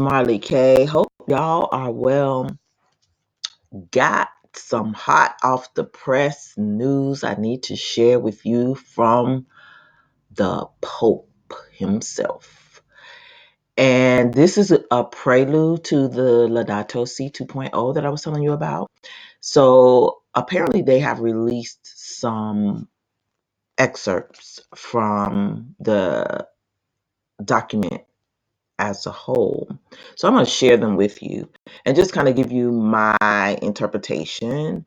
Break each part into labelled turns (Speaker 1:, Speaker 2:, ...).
Speaker 1: Marley K. Hope y'all are well. Got some hot off the press news I need to share with you from the Pope himself. And this is a prelude to the Laudato Si 2.0 that I was telling you about. So apparently they have released some excerpts from the document as a whole. So I'm going to share them with you and just kind of give you my interpretation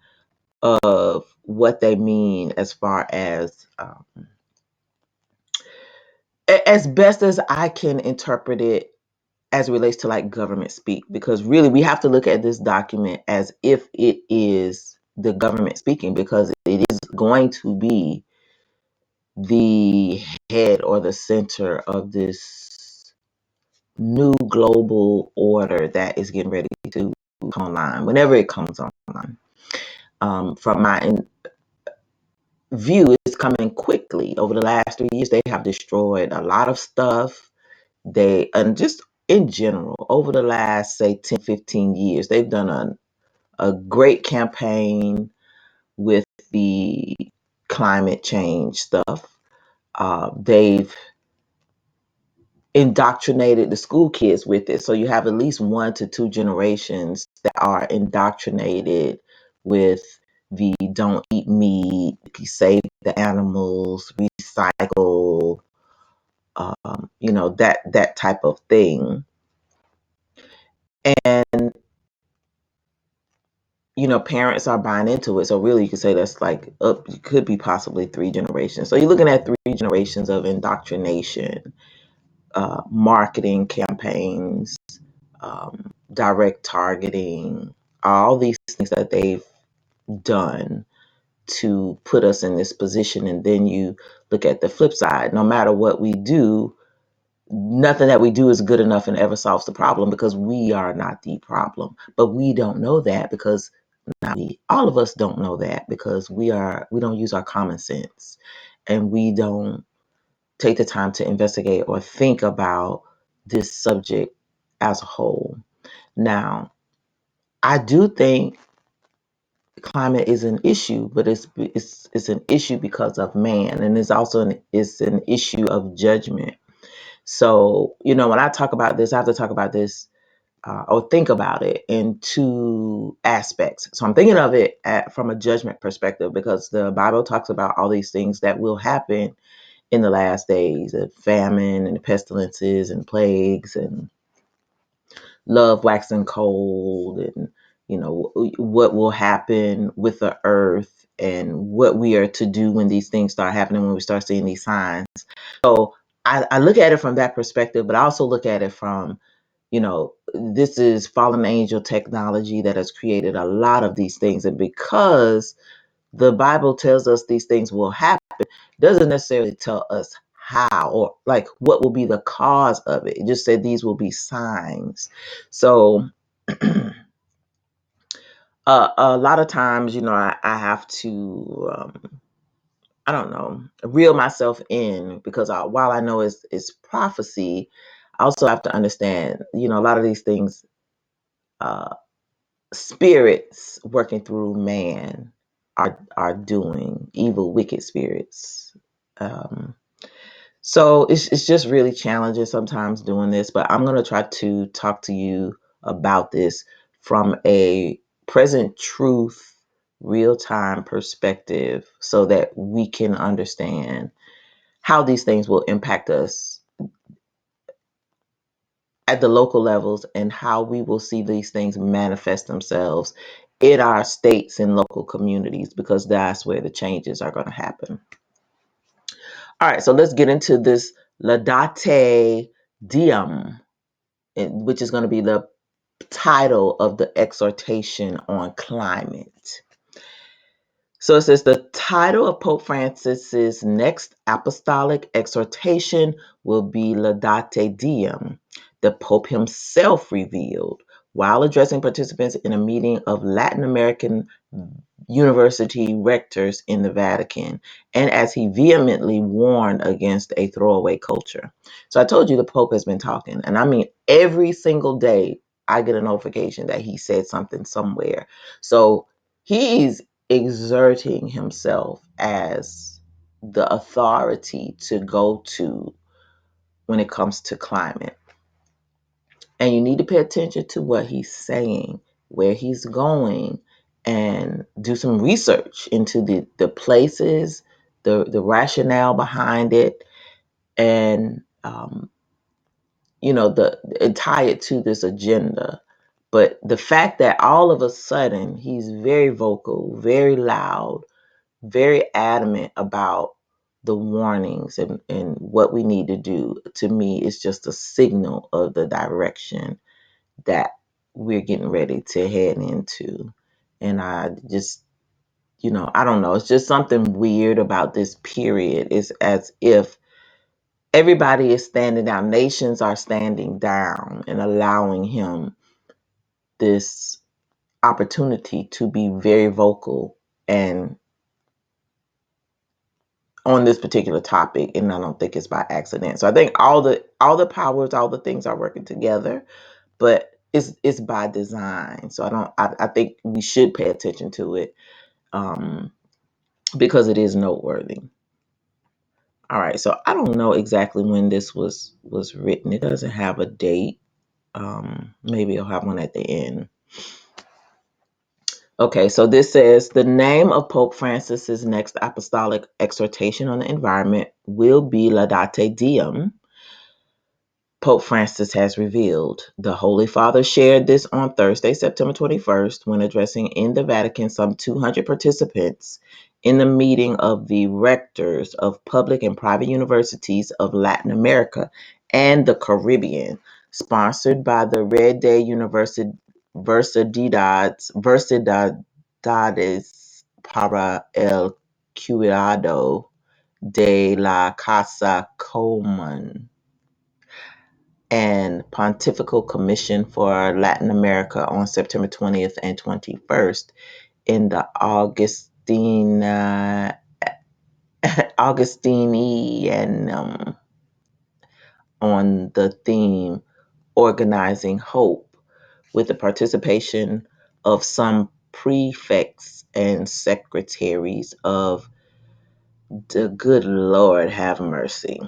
Speaker 1: of what they mean as far as best as I can interpret it as it relates to like government speak, because really we have to look at this document as if it is the government speaking, because it is going to be the head or the center of this new global order that is getting ready to come online whenever it comes online. From my view, it's coming quickly. Over the last 3 years, they have destroyed a lot of stuff. And just in general, over the last, say, 10, 15 years, they've done a great campaign with the climate change stuff. They've indoctrinated the school kids with it. So you have at least 1 to 2 generations that are indoctrinated with the don't eat meat, save the animals, recycle, that type of thing. And, parents are buying into it. So really you could say that's like it could be possibly 3 generations. So you're looking at 3 generations of indoctrination, marketing campaigns, direct targeting, all these things that they've done to put us in this position. And then you look at the flip side. No matter what we do, nothing that we do is good enough and ever solves the problem, because we are not the problem. But we don't know that, because all of us don't know that, because we don't use our common sense, and we don't take the time to investigate or think about this subject as a whole. Now, I do think climate is an issue, but it's an issue because of man, and it's also it's an issue of judgment. So, when I talk about this, I have to talk about this or think about it in 2 aspects. So I'm thinking of it from a judgment perspective, because the Bible talks about all these things that will happen in the last days, the famine and the pestilences and plagues and love waxing cold, and what will happen with the earth and what we are to do when these things start happening, when we start seeing these signs. So I look at it from that perspective, but I also look at it from, this is fallen angel technology that has created a lot of these things. And because the Bible tells us these things will happen, doesn't necessarily tell us how or like what will be the cause of it. It just said these will be signs. So a lot of times, I have to, I don't know, reel myself in, because while I know it's prophecy, I also have to understand, a lot of these things, spirits working through man are doing, evil, wicked spirits. So it's just really challenging sometimes doing this, but I'm going to try to talk to you about this from a present truth, real-time perspective, so that we can understand how these things will impact us at the local levels, and how we will see these things manifest themselves in our states and local communities, because that's where the changes are going to happen. All right, so let's get into this Laudate Deum, which is going to be the title of the exhortation on climate. So it says the title of Pope Francis's next apostolic exhortation will be Laudate Deum. The Pope himself revealed while addressing participants in a meeting of Latin American university rectors in the Vatican, and as he vehemently warned against a throwaway culture. So I told you the Pope has been talking, and I mean every single day I get a notification that he said something somewhere. So he's exerting himself as the authority to go to when it comes to climate. And you need to pay attention to what he's saying, where he's going, and do some research into the places, the rationale behind it, and and tie it to this agenda. But the fact that all of a sudden he's very vocal, very loud, very adamant about the warnings and what we need to do, to me, is just a signal of the direction that we're getting ready to head into. And I just, I don't know. It's just something weird about this period. It's as if everybody is standing down. Nations are standing down and allowing him this opportunity to be very vocal and on this particular topic. And I don't think it's by accident. So I think all the powers, all the things are working together, but it's by design. So I think we should pay attention to it, because it is noteworthy. All right, so I don't know exactly when this was written. It doesn't have a date. Maybe I'll have one at the end. Okay, so this says the name of Pope Francis's next apostolic exhortation on the environment will be Laudato Deum. Pope Francis has revealed. The Holy Father shared this on Thursday, September 21st, when addressing in the Vatican some 200 participants in the meeting of the rectors of public and private universities of Latin America and the Caribbean, sponsored by the Red Day Versidades para el Cuidado de la Casa Común and Pontifical Commission for Latin America on September 20th and 21st in the Augustinianum on the theme Organizing Hope, with the participation of some prefects and secretaries of the good Lord have mercy.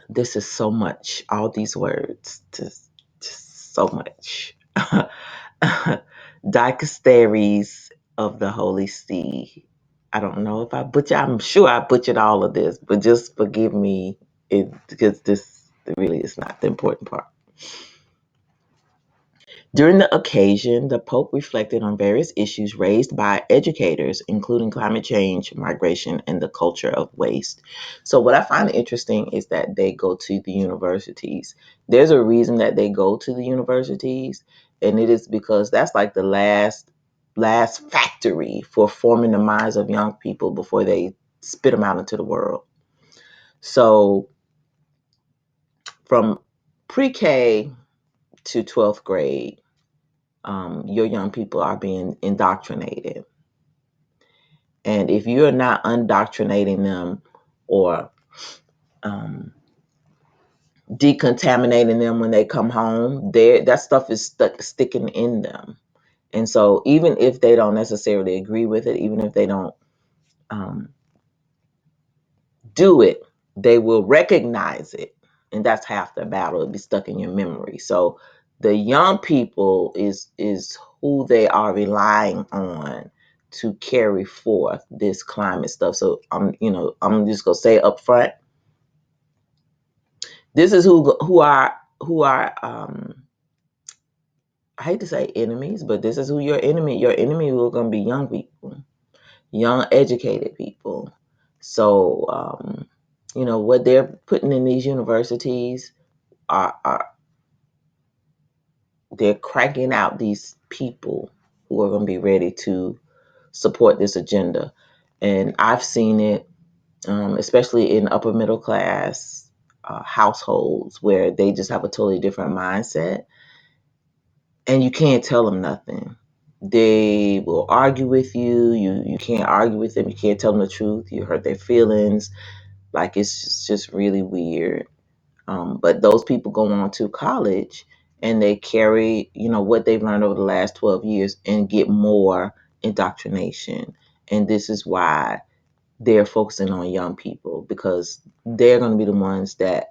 Speaker 1: This is so much, all these words, just so much. Dicasteries of the Holy See. I don't know if I'm sure I butchered all of this, but just forgive me, because this really is not the important part. During the occasion, the Pope reflected on various issues raised by educators, including climate change, migration, and the culture of waste. So what I find interesting is that they go to the universities. There's a reason that they go to the universities, and it is because that's like the last factory for forming the minds of young people before they spit them out into the world. So from pre-K to 12th grade, your young people are being indoctrinated. And if you're not undoctrinating them or decontaminating them when they come home, that stuff is sticking in them. And so even if they don't necessarily agree with it, even if they don't do it, they will recognize it. And that's half the battle. It'll be stuck in your memory. So the young people is who they are relying on to carry forth this climate stuff. So I'm just gonna say up front, this is who are I hate to say enemies, but this is who your enemy will gonna be young people, young educated people. So what they're putting in these universities are they're cranking out these people who are going to be ready to support this agenda. And I've seen it, especially in upper middle class households where they just have a totally different mindset, and you can't tell them nothing. They will argue with you. You can't argue with them. You can't tell them the truth. You hurt their feelings. Like, it's just really weird. But those people go on to college and they carry, what they've learned over the last 12 years and get more indoctrination. And this is why they're focusing on young people, because they're going to be the ones that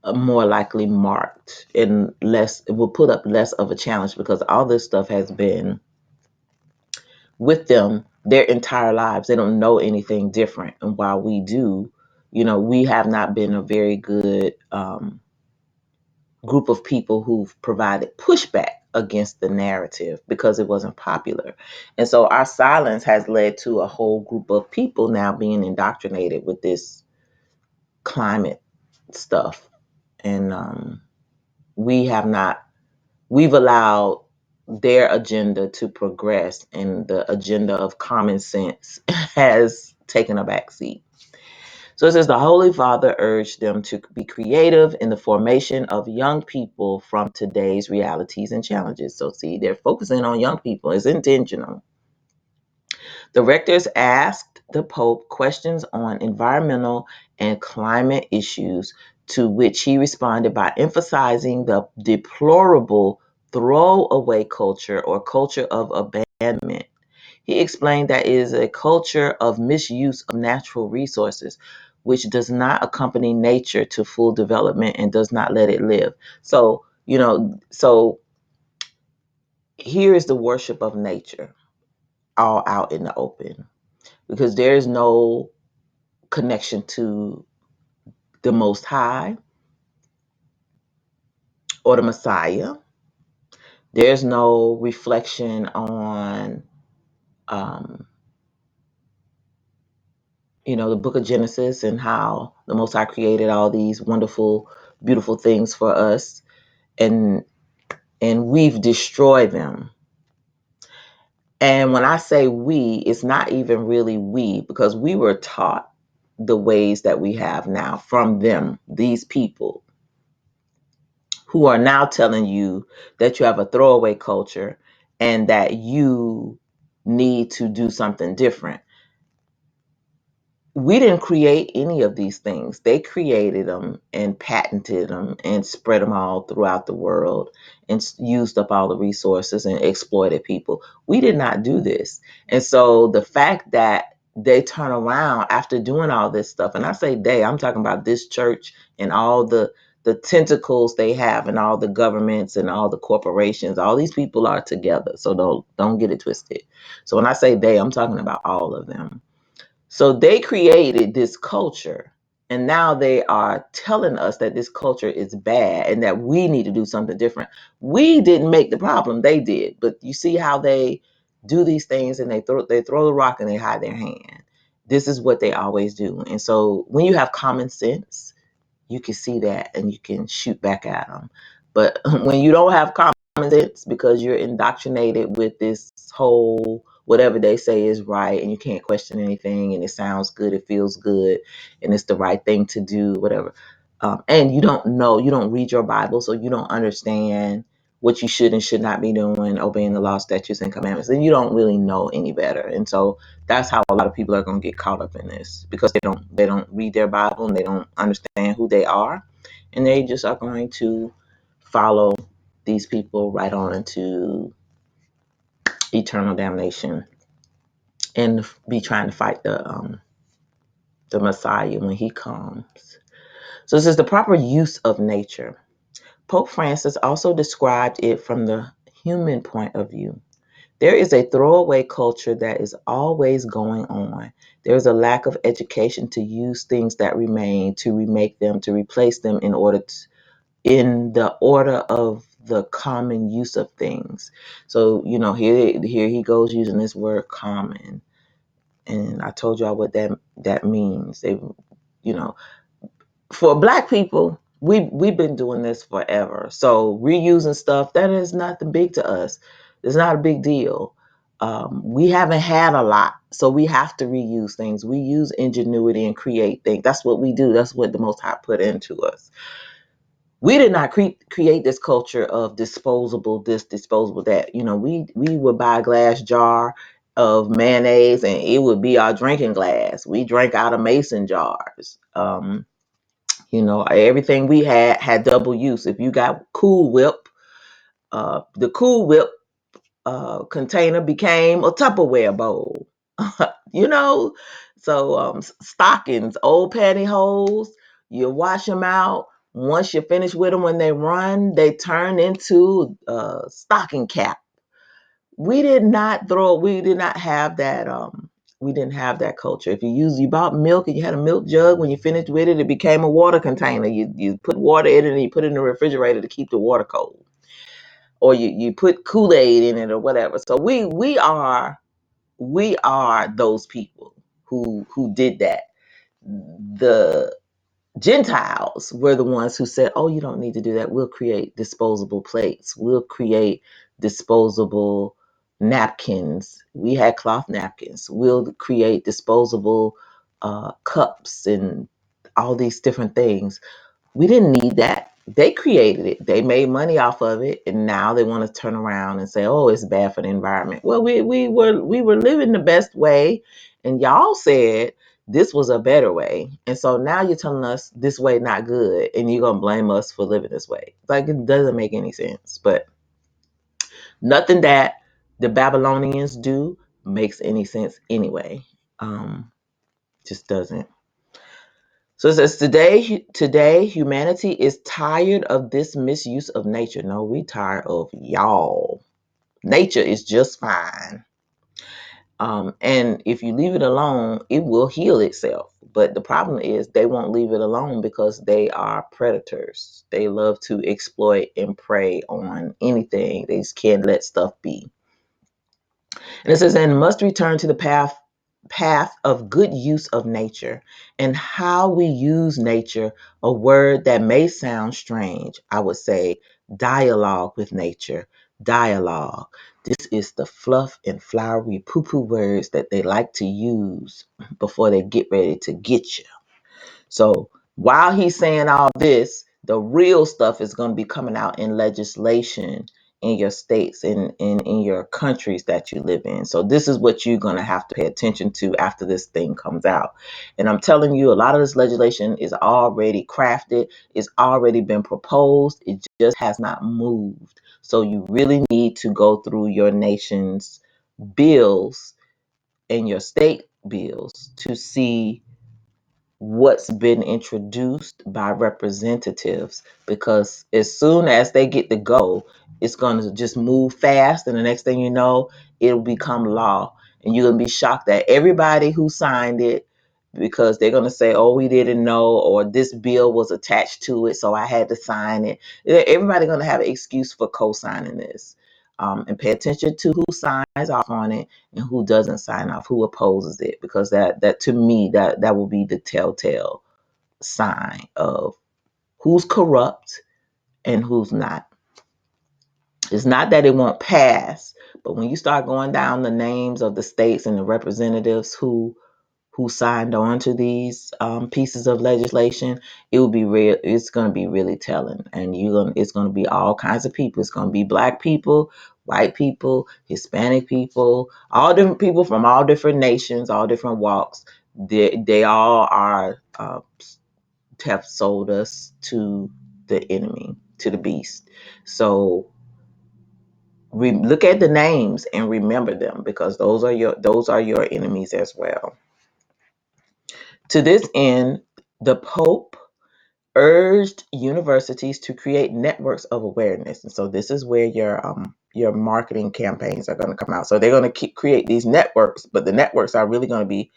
Speaker 1: are more likely marked and less, it will put up less of a challenge, because all this stuff has been with them their entire lives. They don't know anything different. And while we do, we have not been a very good group of people who've provided pushback against the narrative because it wasn't popular. And so our silence has led to a whole group of people now being indoctrinated with this climate stuff. And we've allowed their agenda to progress, and the agenda of common sense has taken a back seat. So it says the Holy Father urged them to be creative in the formation of young people from today's realities and challenges. So see, they're focusing on young people. It's intentional. The rectors asked the Pope questions on environmental and climate issues, to which he responded by emphasizing the deplorable throwaway culture, or culture of abandonment. He explained that it is a culture of misuse of natural resources, which does not accompany nature to full development and does not let it live. So, so here is the worship of nature all out in the open, because there is no connection to the Most High or the Messiah. There's no reflection on, the book of Genesis and how the Most High created all these wonderful, beautiful things for us, and we've destroyed them. And when I say we, it's not even really we, because we were taught the ways that we have now from them, these people who are now telling you that you have a throwaway culture and that you need to do something different. We didn't create any of these things. They created them and patented them and spread them all throughout the world and used up all the resources and exploited people. We did not do this. And so the fact that they turn around after doing all this stuff, and I say they, I'm talking about this church and all the tentacles they have, and all the governments and all the corporations, all these people are together. So don't get it twisted. So when I say they, I'm talking about all of them. So they created this culture, and now they are telling us that this culture is bad and that we need to do something different. We didn't make the problem, they did. But you see how they do these things, and they throw the rock and they hide their hand. This is what they always do. And so when you have common sense, you can see that and you can shoot back at them. But when you don't have common sense, because you're indoctrinated with this whole whatever they say is right, and you can't question anything, and it sounds good, it feels good, and it's the right thing to do, whatever. And you don't read your Bible, so you don't understand what you should and should not be doing, obeying the law, statutes, and commandments, and you don't really know any better. And so that's how a lot of people are going to get caught up in this, because they don't read their Bible, and they don't understand who they are, and they just are going to follow these people right on into eternal damnation and be trying to fight the Messiah when he comes. So this is the proper use of nature. Pope Francis also described it from the human point of view. There is a throwaway culture that is always going on. There is a lack of education to use things that remain, to remake them, to replace them in the order of the common use of things. So, here he goes using this word common. And I told y'all what that means. They, for Black people, we've been doing this forever. So reusing stuff, that is nothing big to us. It's not a big deal. We haven't had a lot, so we have to reuse things. We use ingenuity and create things. That's what we do. That's what the Most High put into us. We did not create this culture of disposable this, disposable that. We would buy a glass jar of mayonnaise and it would be our drinking glass. We drank out of mason jars. Everything we had double use. If you got Cool Whip, the Cool Whip container became a Tupperware bowl. you know, so stockings, old pantyhose, you wash them out. Once you finish with them, when they run, they turn into stocking cap. We did not have that. We didn't have that culture. If you bought milk and you had a milk jug, when you finished with it, it became a water container. You put water in it and you put it in the refrigerator to keep the water cold, or you put Kool-Aid in it or whatever. So we are those people who did that. The Gentiles were the ones who said, "Oh, you don't need to do that. We'll create disposable plates. We'll create disposable napkins. We had cloth napkins. We'll create disposable cups and all these different things." We didn't need that. They created it. They made money off of it, and now they want to turn around and say, "Oh, it's bad for the environment." Well, we were living the best way, and y'all said this was a better way, and so now you're telling us this way not good, and you're gonna blame us for living this way. Like, it doesn't make any sense. But nothing that the Babylonians do makes any sense anyway. Just doesn't. So it says, today humanity is tired of this misuse of nature. No, we tired of y'all. Nature is just fine. And if you leave it alone, it will heal itself. But the problem is they won't leave it alone because they are predators. They love to exploit and prey on anything. They just can't let stuff be. And it says, and must return to the path of good use of nature and how we use nature, a word that may sound strange. I would say dialogue with nature. Dialogue. This is the fluff and flowery poo-poo words that they like to use before they get ready to get you. So while he's saying all this, the real stuff is going to be coming out in legislation in your states and in your countries that you live in. So this is what you're going to have to pay attention to after this thing comes out. And I'm telling you, a lot of this legislation is already crafted. It's already been proposed. It just has not moved. So you really need to go through your nation's bills and your state bills to see what's been introduced by representatives, because as soon as they get to go, it's going to just move fast, and the next thing you know, it'll become law, and you're going to be shocked at everybody who signed it, because they're going to say, "Oh, we didn't know," or "This bill was attached to it, so I had to sign it." Everybody's going to have an excuse for co-signing this. And pay attention to who signs off on it and who doesn't sign off, who opposes it, because that to me, that will be the telltale sign of who's corrupt and who's not. It's not that it won't pass, but when you start going down the names of the states and the representatives who signed on to these pieces of legislation, it will be real. It's going to be really telling, and it's going to be all kinds of people. It's going to be Black people, white people, Hispanic people, all different people from all different nations, all different walks. They all are have sold us to the enemy, to the beast. So look at the names and remember them, because those are your enemies as well. To this end, the Pope urged universities to create networks of awareness. And so this is where your marketing campaigns are going to come out. So they're going to create these networks, but the networks are really going to be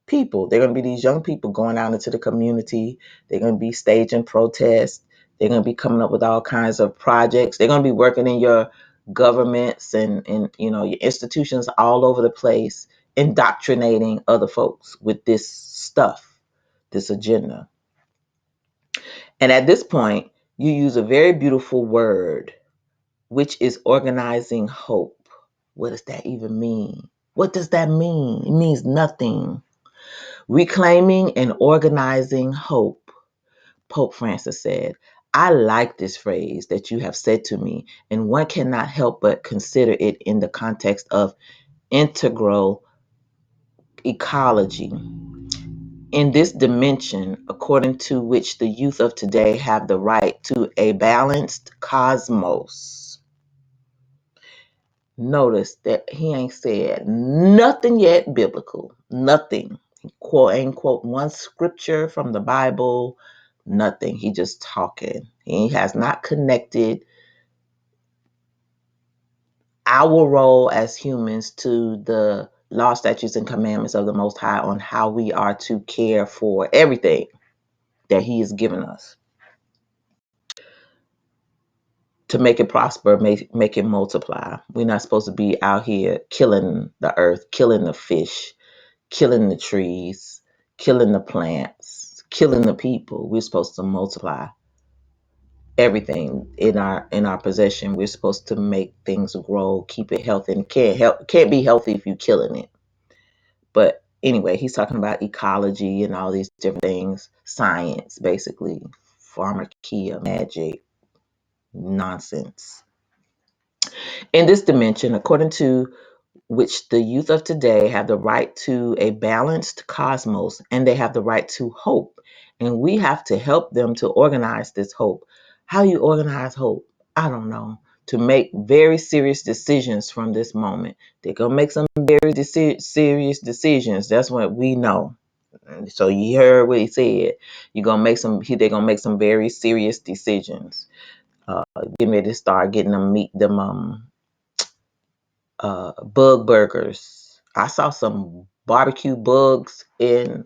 Speaker 1: people. They're going to be these young people going out into the community. They're going to be staging protests. They're going to be coming up with all kinds of projects. They're going to be working in your governments and your institutions all over the place, indoctrinating other folks with this stuff, this agenda. And at this point, you use a very beautiful word, which is organizing hope. What does that even mean? What does that mean? It means nothing. Reclaiming and organizing hope. Pope Francis said, I like this phrase that you have said to me, and one cannot help but consider it in the context of integral ecology. In this dimension, according to which the youth of today have the right to a balanced cosmos. Notice that he ain't said nothing yet biblical. Nothing. He ain't quote one scripture from the Bible. Nothing. He just talking. He has not connected our role as humans to the law, statutes, and commandments of the Most High on how we are to care for everything that He has given us, to make it prosper, make it multiply. We're not supposed to be out here killing the earth, killing the fish, killing the trees, killing the plants, killing the people. We're supposed to multiply everything in our possession. We're supposed to make things grow, keep it healthy, and can't be healthy if you're killing it. But anyway, he's talking about ecology and all these different things, science, basically, pharmakia, magic, nonsense. In this dimension, according to which the youth of today have the right to a balanced cosmos, and they have the right to hope. And we have to help them to organize this hope. How you organize hope? I don't know. To make very serious decisions from this moment. They're going to make some very serious decisions. That's what we know. So you heard what he said. They're going to make some very serious decisions. Getting ready to start getting them meet them bug burgers. I saw some barbecue bugs in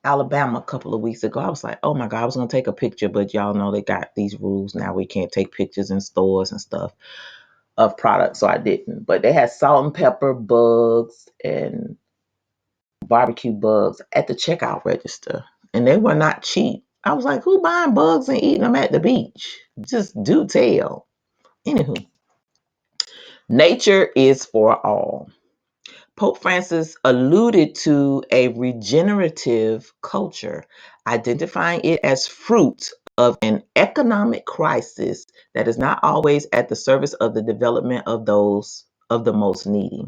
Speaker 1: Alabama a couple of weeks ago. I was like, oh my God, I was going to take a picture, but y'all know they got these rules now. We can't take pictures in stores and stuff of products, so I didn't. But they had salt and pepper bugs and barbecue bugs at the checkout register, and they were not cheap. I was like, who buying bugs and eating them at the beach? Just do tell. Anywho, nature is for all. Pope Francis alluded to a regenerative culture, identifying it as fruit of an economic crisis that is not always at the service of the development of those of the most needy.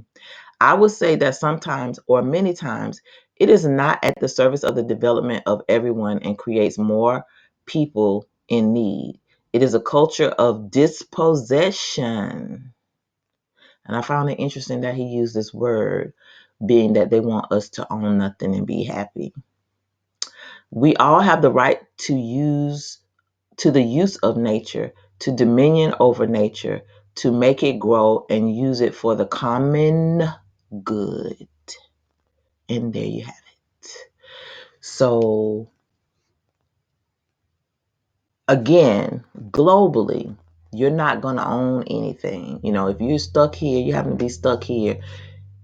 Speaker 1: I would say that sometimes, or many times, it is not at the service of the development of everyone and creates more people in need. It is a culture of dispossession. And I found it interesting that he used this word, being that they want us to own nothing and be happy. We all have the right to the use of nature, to dominion over nature, to make it grow and use it for the common good. And there you have it. So again, globally, you're not going to own anything. If you're stuck here, you happen to be stuck here.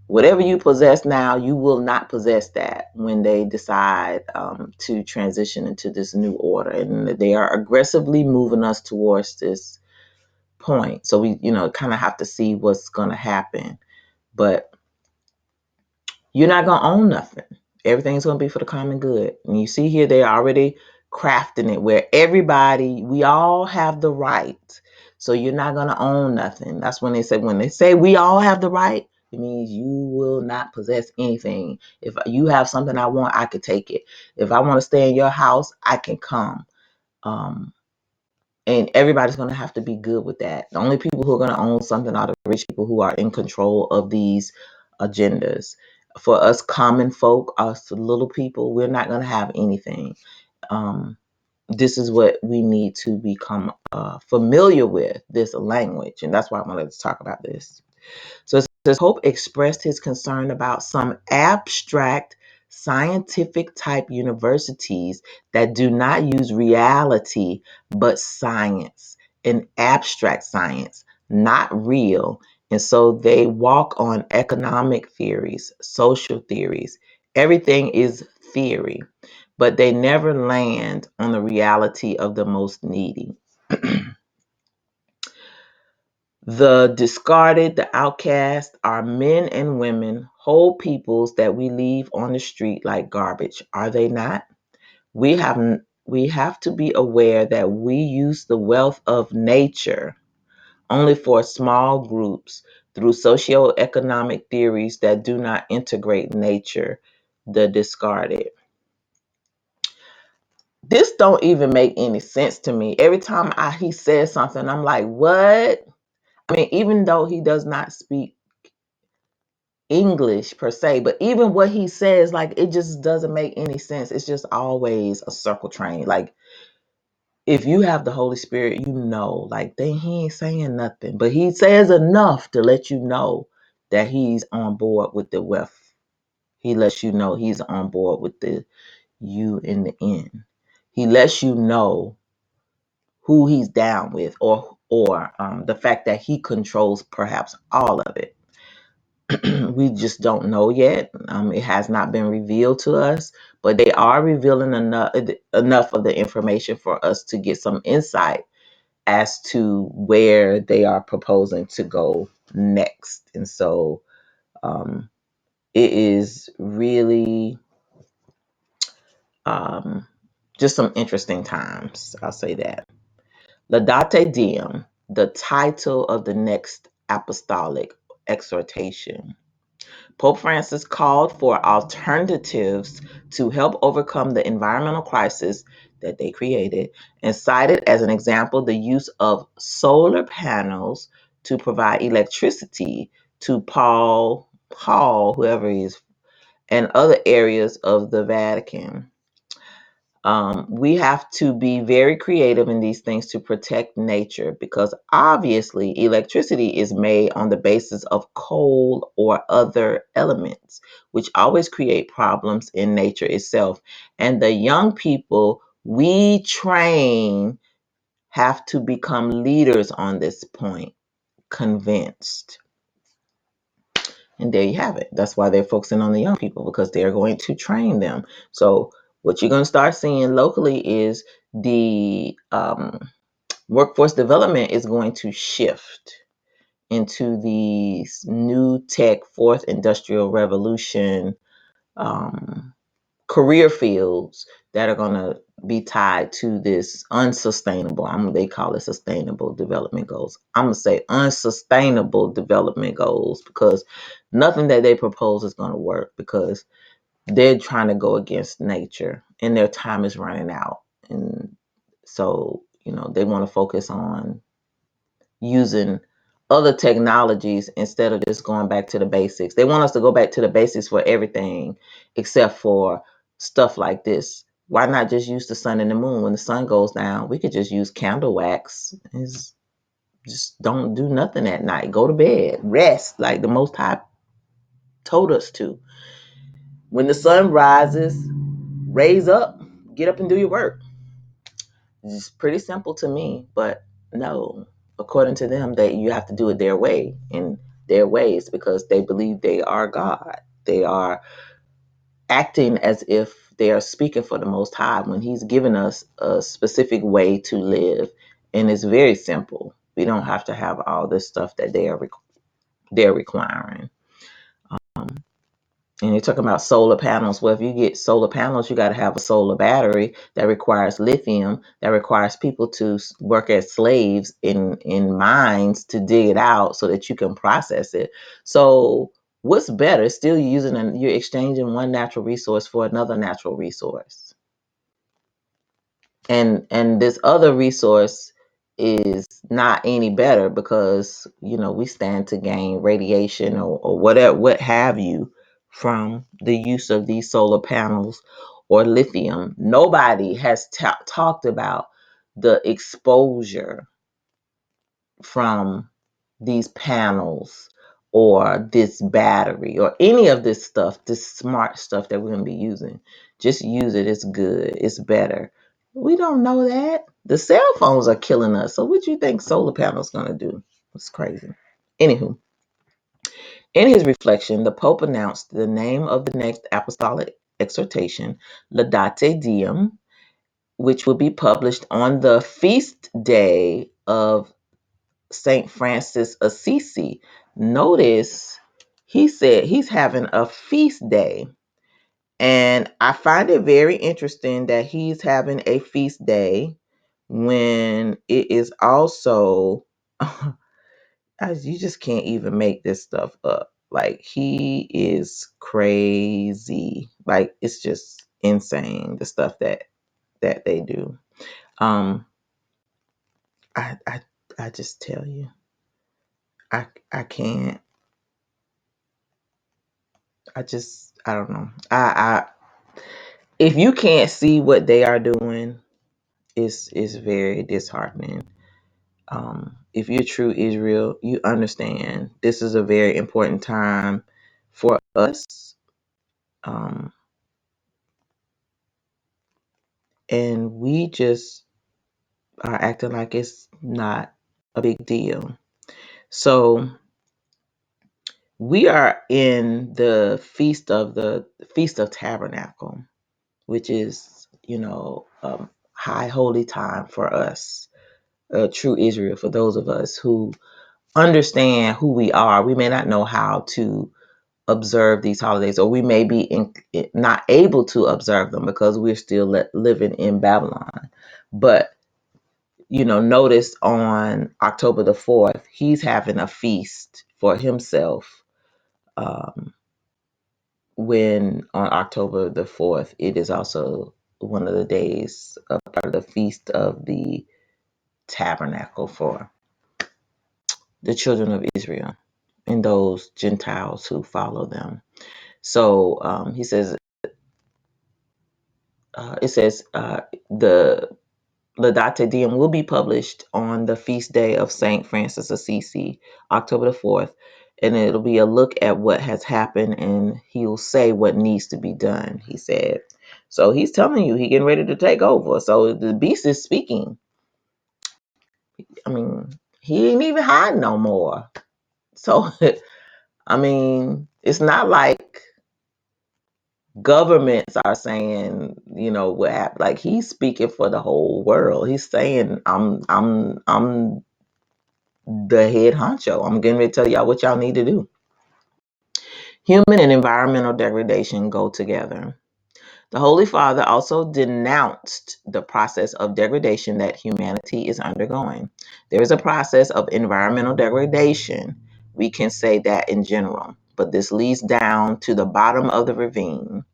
Speaker 1: Whatever you possess now, you will not possess that when they decide to transition into this new order. And they are aggressively moving us towards this point. So we, kind of have to see what's going to happen. But you're not going to own nothing. Everything's going to be for the common good. And you see here, they're already crafting it where we all have the right. So you're not going to own nothing. That's when they say we all have the right, it means you will not possess anything. If you have something I want, I could take it. If I want to stay in your house, I can come. And everybody's going to have to be good with that. The only people who are going to own something are the rich people who are in control of these agendas. For us common folk, us little people, we're not going to have anything. This is what we need to become familiar with, this language. And that's why I wanted to talk about this. So it says, Hope expressed his concern about some abstract scientific type universities that do not use reality but science, an abstract science, not real. And so they walk on economic theories, social theories. Everything is theory, but they never land on the reality of the most needy. The discarded, the outcast are men and women, whole peoples that we leave on the street like garbage. Are they not? We have we have to be aware that we use the wealth of nature only for small groups through socioeconomic theories that do not integrate nature, the discarded. This don't even make any sense to me. Every time he says something, I'm like, what? I mean, even though he does not speak English per se, but even what he says, like, it just doesn't make any sense. It's just always a circle train. Like, if you have the Holy Spirit, you know, like, he ain't saying nothing, but he says enough to let you know that he's on board with the wealth. He lets you know he's on board with the U in the end. He lets you know who he's down with, or the fact that he controls perhaps all of it. We just don't know yet. It has not been revealed to us, but they are revealing enough of the information for us to get some insight as to where they are proposing to go next. And so it is really just some interesting times. I'll say that. Laudate Deum, the title of the next apostolic exhortation. Pope Francis called for alternatives to help overcome the environmental crisis that they created and cited as an example the use of solar panels to provide electricity to Paul, whoever he is, and other areas of the Vatican. We have to be very creative in these things to protect nature, because obviously electricity is made on the basis of coal or other elements, which always create problems in nature itself. And the young people we train have to become leaders on this point, convinced. And there you have it. That's why they're focusing on the young people, because they're going to train them. So what you're going to start seeing locally is the workforce development is going to shift into the new tech, fourth industrial revolution career fields that are going to be tied to this unsustainable, they call it sustainable development goals. I'm going to say unsustainable development goals, because nothing that they propose is going to work, because they're trying to go against nature and their time is running out. And so, they want to focus on using other technologies instead of just going back to the basics. They want us to go back to the basics for everything except for stuff like this. Why not just use the sun and the moon? When the sun goes down, we could just use candle wax. Just don't do nothing at night. Go to bed. Rest like the Most High told us to. When the sun rises, raise up, get up and do your work. It's pretty simple to me, but no, according to them, that you have to do it their way, in their ways, because they believe they are God. They are acting as if they are speaking for the Most High when He's given us a specific way to live, and it's very simple. We don't have to have all this stuff that they're requiring. And you're talking about solar panels. Well, if you get solar panels, you got to have a solar battery that requires lithium, that requires people to work as slaves in mines to dig it out so that you can process it. So what's better? Still you're exchanging one natural resource for another natural resource. And this other resource is not any better, because we stand to gain radiation or whatever, what have you, from the use of these solar panels or lithium. Nobody has talked about the exposure from these panels or this battery or any of this stuff, this smart stuff that we're going to be using. Just use it. It's good. It's better. We don't know that. The cell phones are killing us. So what do you think solar panels going to do? It's crazy. Anywho, in his reflection, the Pope announced the name of the next apostolic exhortation, Laudate Deum, which will be published on the feast day of St. Francis Assisi. Notice he said he's having a feast day. And I find it very interesting that he's having a feast day when it is also, you just can't even make this stuff up. Like, he is crazy. Like, it's just insane, the stuff that they do. I I just tell you, I can't. I don't know. I if you can't see what they are doing, it's very disheartening. If you're true Israel, you understand this is a very important time for us. Um, and we just are acting like it's not a big deal. So we are in the Feast of Tabernacle, which is, high holy time for us, true Israel, for those of us who understand who we are. We may not know how to observe these holidays, or we may be not able to observe them because we're still living in Babylon. But, notice on October the 4th, he's having a feast for himself. When on October the 4th, it is also one of the days, a part of the Feast of the Tabernacle for the children of Israel and those Gentiles who follow them. So he says, the Laudato will be published on the feast day of Saint Francis Assisi, October the 4th, and it'll be a look at what has happened, and he'll say what needs to be done, he said. So he's telling you he getting ready to take over. So the beast is speaking. I mean, he ain't even hiding no more. So, I mean, it's not like governments are saying, what happened. Like, he's speaking for the whole world. He's saying, I'm the head honcho. I'm getting ready to tell y'all what y'all need to do. Human and environmental degradation go together. The Holy Father also denounced the process of degradation that humanity is undergoing. There is a process of environmental degradation. We can say that in general, but this leads down to the bottom of the ravine.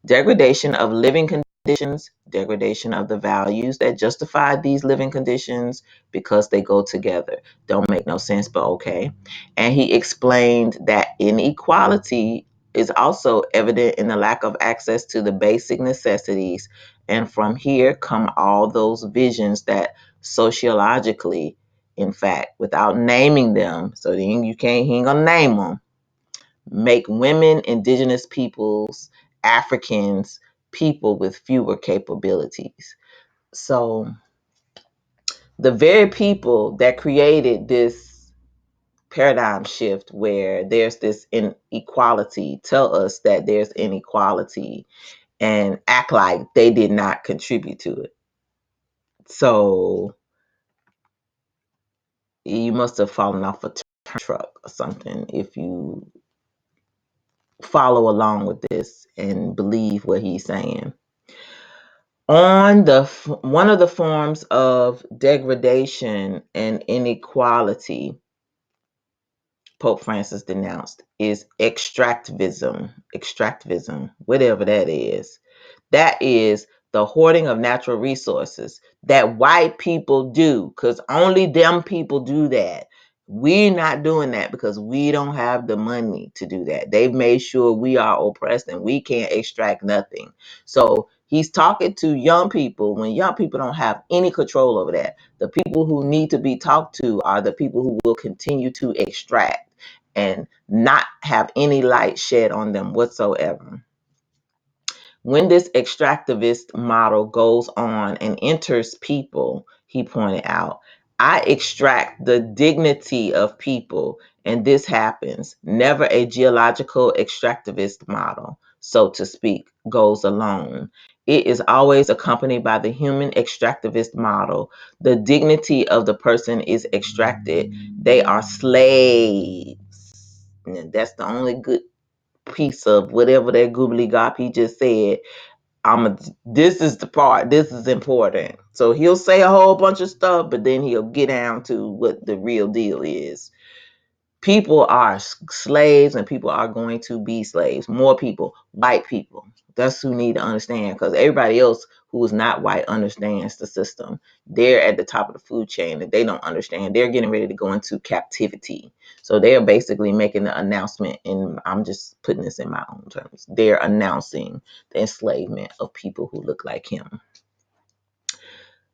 Speaker 1: Degradation of living conditions, degradation of the values that justify these living conditions, because they go together. Don't make no sense, but okay. And he explained that inequality is also evident in the lack of access to the basic necessities. And from here come all those visions that sociologically, in fact, without naming them, so then he ain't gonna name them, make women, indigenous peoples, Africans, people with fewer capabilities. So the very people that created this paradigm shift where there's this inequality tell us that there's inequality and act like they did not contribute to it. So you must have fallen off a truck or something if you follow along with this and believe what he's saying. On one of the forms of degradation and inequality Pope Francis denounced is extractivism, whatever that is. That is the hoarding of natural resources that white people do, because only them people do that. We're not doing that because we don't have the money to do that. They've made sure we are oppressed and we can't extract nothing. So he's talking to young people when young people don't have any control over that. The people who need to be talked to are the people who will continue to extract and not have any light shed on them whatsoever. When this extractivist model goes on and enters people, he pointed out, I extract the dignity of people, and this happens. Never a geological extractivist model, so to speak, goes alone. It is always accompanied by the human extractivist model. The dignity of the person is extracted. They are slaves. And that's the only good piece of whatever that goobly gop he just said. This is the part. This is important. So he'll say a whole bunch of stuff, but then he'll get down to what the real deal is. People are slaves, and people are going to be slaves. More people, white people. That's who need to understand, because everybody else who is not white understands the system. They're at the top of the food chain, and they don't understand. They're getting ready to go into captivity. So they are basically making the announcement, and I'm just putting this in my own terms. They're announcing the enslavement of people who look like him.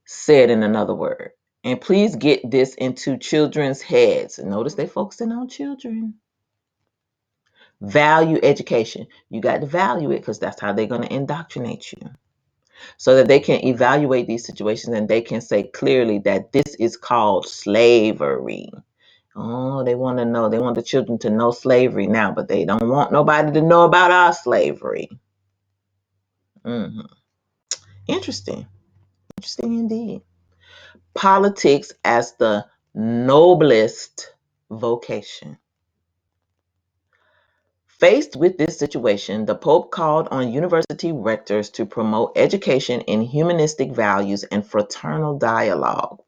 Speaker 1: Said in another word. And please get this into children's heads. Notice they're focusing on children. Value education. You got to value it, because that's how they're going to indoctrinate you. So that they can evaluate these situations and they can say clearly that this is called slavery. Oh, they want to know. They want the children to know slavery now, but they don't want nobody to know about our slavery. Interesting. Interesting indeed. Politics as the noblest vocation. Faced with this situation, the Pope called on university rectors to promote education in humanistic values and fraternal dialogue,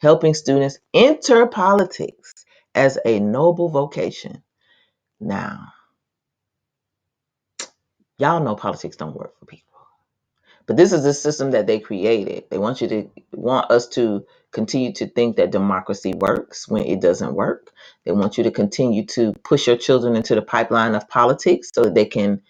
Speaker 1: helping students enter politics as a noble vocation. Now, y'all know politics don't work for people. But this is the system that they created. They want us to continue to think that democracy works when it doesn't work. They want you to continue to push your children into the pipeline of politics so that they can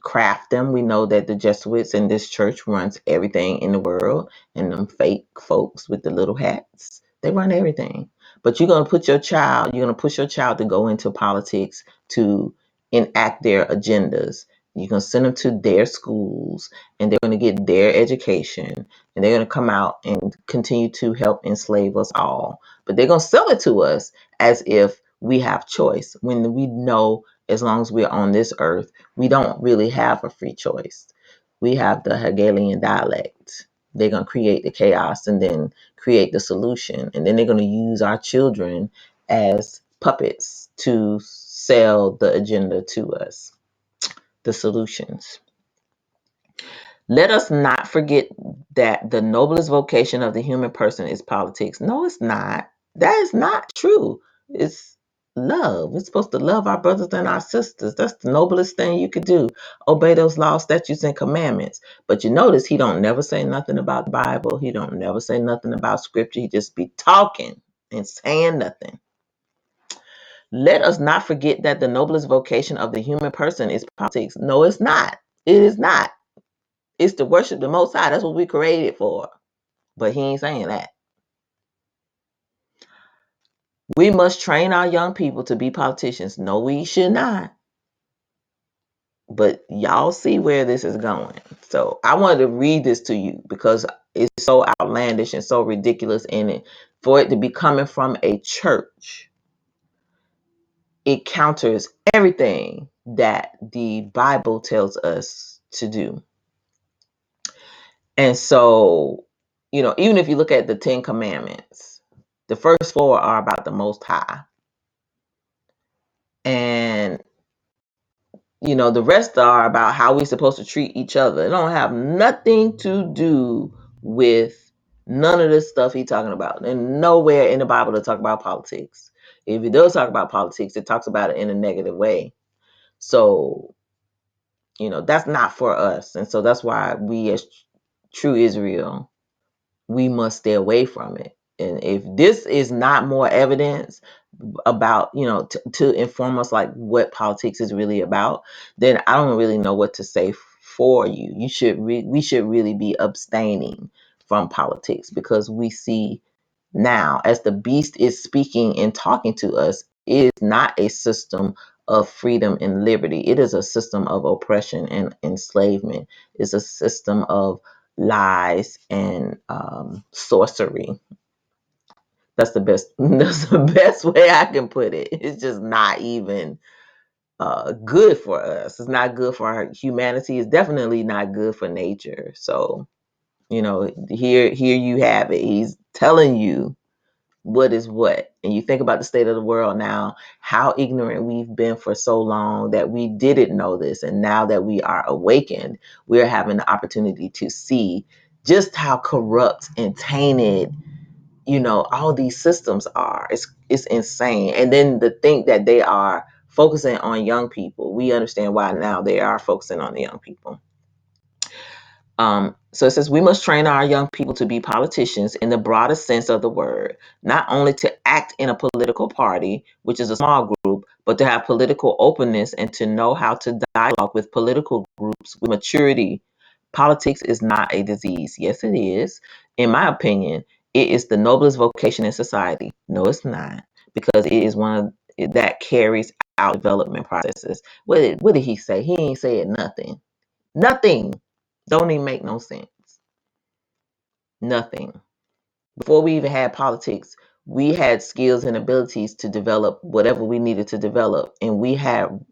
Speaker 1: craft them. We know that the Jesuits in this church runs everything in the world, and them fake folks with the little hats, they run everything. But you're going to push your child to go into politics to enact their agendas. You're going to send them to their schools, and they're going to get their education, and they're going to come out and continue to help enslave us all. But they're going to sell it to us as if we have choice, when we know, as long as we're on this earth, we don't really have a free choice. We have the Hegelian dialect. They're going to create the chaos and then create the solution. And then they're going to use our children as puppets to sell the agenda to us, the solutions. Let us not forget that the noblest vocation of the human person is politics. No, it's not. That is not true. It's love. We're supposed to love our brothers and our sisters. That's the noblest thing you could do. Obey those laws, statutes, and commandments. But you notice he don't never say nothing about the Bible. He don't never say nothing about scripture. He just be talking and saying nothing. Let us not forget that the noblest vocation of the human person is politics. No, it's not. It is not. It's to worship the Most High. That's what we created for. But he ain't saying that. We must train our young people to be politicians. No, we should not. But y'all see where this is going. So I wanted to read this to you because it's so outlandish and so ridiculous in it. For it to be coming from a church, it counters everything that the Bible tells us to do. And so, even if you look at the 10 Commandments, the first 4 are about the Most High. And, the rest are about how we're supposed to treat each other. It don't have nothing to do with none of this stuff he's talking about. And nowhere in the Bible to talk about politics. If it does talk about politics, it talks about it in a negative way. So, that's not for us. And so that's why we as true Israel, we must stay away from it. And if this is not more evidence about, to inform us like what politics is really about, then I don't really know what to say for you. We should really be abstaining from politics, because we see now, as the beast is speaking and talking to us, it is not a system of freedom and liberty. It is a system of oppression and enslavement. It's a system of lies and sorcery. That's the best. That's the best way I can put it. It's just not even good for us. It's not good for our humanity. It's definitely not good for nature. So, here you have it. He's telling you what is what. And you think about the state of the world now, how ignorant we've been for so long that we didn't know this. And now that we are awakened, we're having the opportunity to see just how corrupt and tainted, all these systems are. It's insane. And then to think that they are focusing on young people, we understand why now they are focusing on the young people. So it says we must train our young people to be politicians in the broadest sense of the word, not only to act in a political party, which is a small group, but to have political openness and to know how to dialogue with political groups with maturity. Politics is not a disease. Yes, it is. In my opinion, it is the noblest vocation in society. No, it's not, because it is one that carries out development processes. What did he say? He ain't said nothing. Nothing. Don't even make no sense. Nothing. Before we even had politics, we had skills and abilities to develop whatever we needed to develop. And we had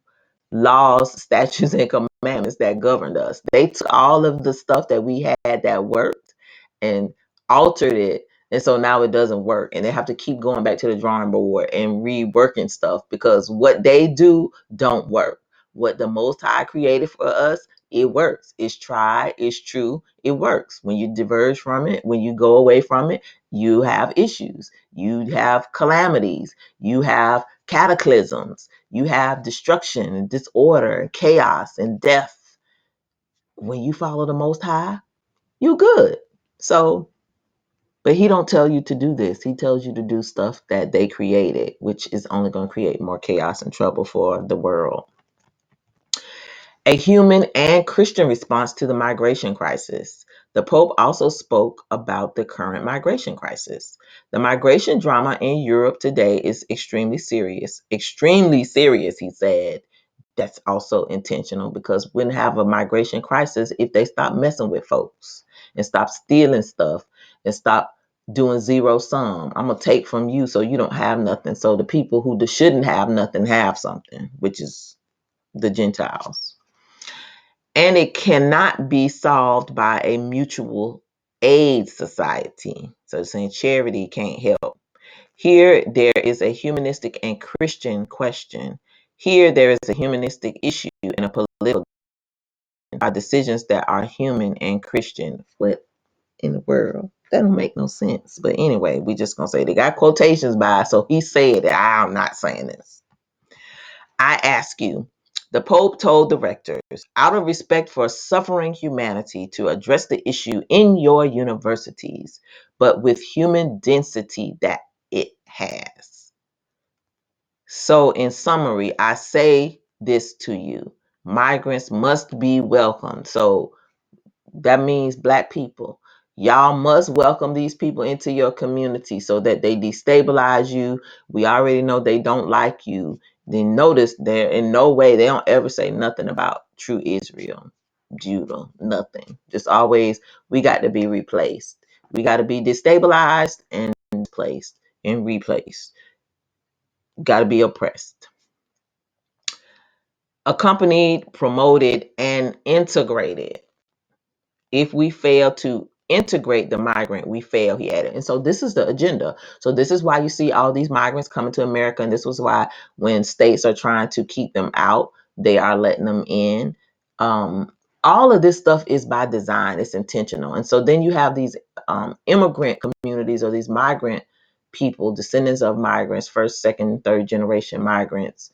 Speaker 1: laws, statutes, and commandments that governed us. They took all of the stuff that we had that worked and altered it. And so now it doesn't work. And they have to keep going back to the drawing board and reworking stuff because what they do don't work. What the Most High created for us, it works. It's tried, it's true, it works. When you diverge from it, when you go away from it, you have issues. You have calamities. You have cataclysms. You have destruction and disorder and chaos and death. When you follow the Most High, you're good. So, but he don't tell you to do this. He tells you to do stuff that they created, which is only going to create more chaos and trouble for the world. A human and Christian response to the migration crisis. The Pope also spoke about the current migration crisis. The migration drama in Europe today is extremely serious. Extremely serious, he said. That's also intentional because we wouldn't have a migration crisis if they stop messing with folks and stop stealing stuff and stop doing zero sum. I'm going to take from you so you don't have nothing. So the people who shouldn't have nothing have something, which is the Gentiles. And it cannot be solved by a mutual aid society. So saying charity can't help. Here, there is a humanistic and Christian question. Here, there is a humanistic issue and a political decisions that are human and Christian. What in the world? That don't make no sense. But anyway, we just going to say they got quotations by, so he said that. I'm not saying this. I ask you, the Pope told the rectors, out of respect for suffering humanity, to address the issue in your universities, but with human density that it has. So, in summary, I say this to you. Migrants must be welcomed. So, that means Black people. Y'all must welcome these people into your community so that they destabilize you. We already know they don't like you. Then notice they're in no way, they don't ever say nothing about true Israel, Judah, nothing. Just always, we got to be replaced. We got to be destabilized and replaced and replaced. Got to be oppressed. Accompanied, promoted, and integrated. If we fail to integrate the migrant, we fail, he added. And so this is the agenda. So this is why you see all these migrants coming to America. And this was why when states are trying to keep them out, they are letting them in. All of this stuff is by design. It's intentional. And so then you have these immigrant communities or these migrant people, descendants of migrants, first, second, third generation migrants,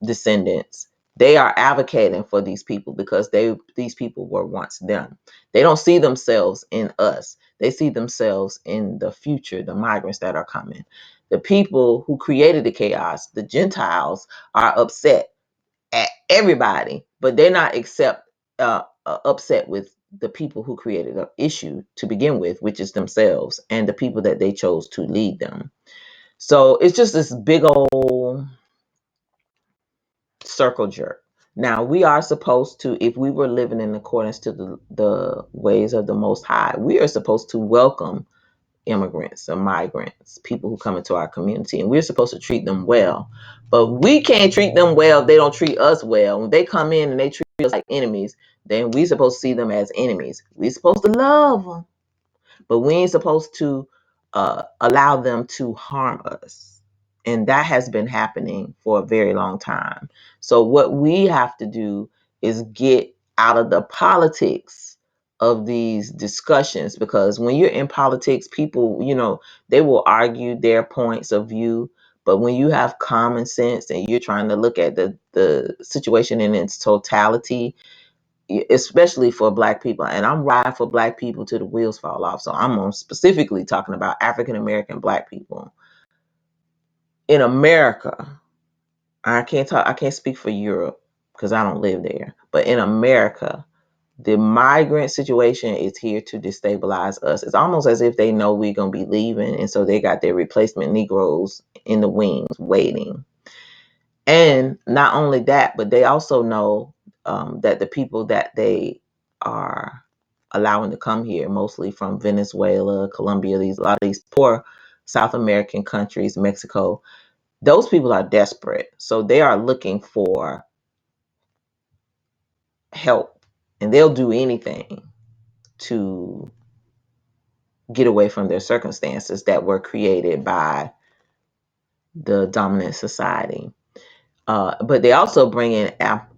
Speaker 1: descendants. They are advocating for these people because these people were once them. They don't see themselves in us. They see themselves in the future, the migrants that are coming. The people who created the chaos, the Gentiles, are upset at everybody, but they're not upset with the people who created the issue to begin with, which is themselves and the people that they chose to lead them. So it's just this big old circle jerk. Now, we are supposed to, if we were living in accordance to the ways of the Most High, we are supposed to welcome immigrants or migrants, people who come into our community, and we're supposed to treat them well. But we can't treat them well if they don't treat us well. When they come in and they treat us like enemies, then we're supposed to see them as enemies. We're supposed to love them, but we ain't supposed to allow them to harm us. And that has been happening for a very long time. So what we have to do is get out of the politics of these discussions, because when you're in politics, people, they will argue their points of view. But when you have common sense and you're trying to look at the situation in its totality, especially for Black people, and I'm riding for Black people till the wheels fall off. So I'm specifically talking about African American Black people in America. I can't speak for Europe because I don't live there. But in America, the migrant situation is here to destabilize us. It's almost as if they know we're gonna be leaving, and so they got their replacement Negroes in the wings waiting. And not only that, but they also know that the people that they are allowing to come here, mostly from Venezuela, Colombia, a lot of these poor South American countries, Mexico, those people are desperate. So they are looking for help, and they'll do anything to get away from their circumstances that were created by the dominant society. But they also bring in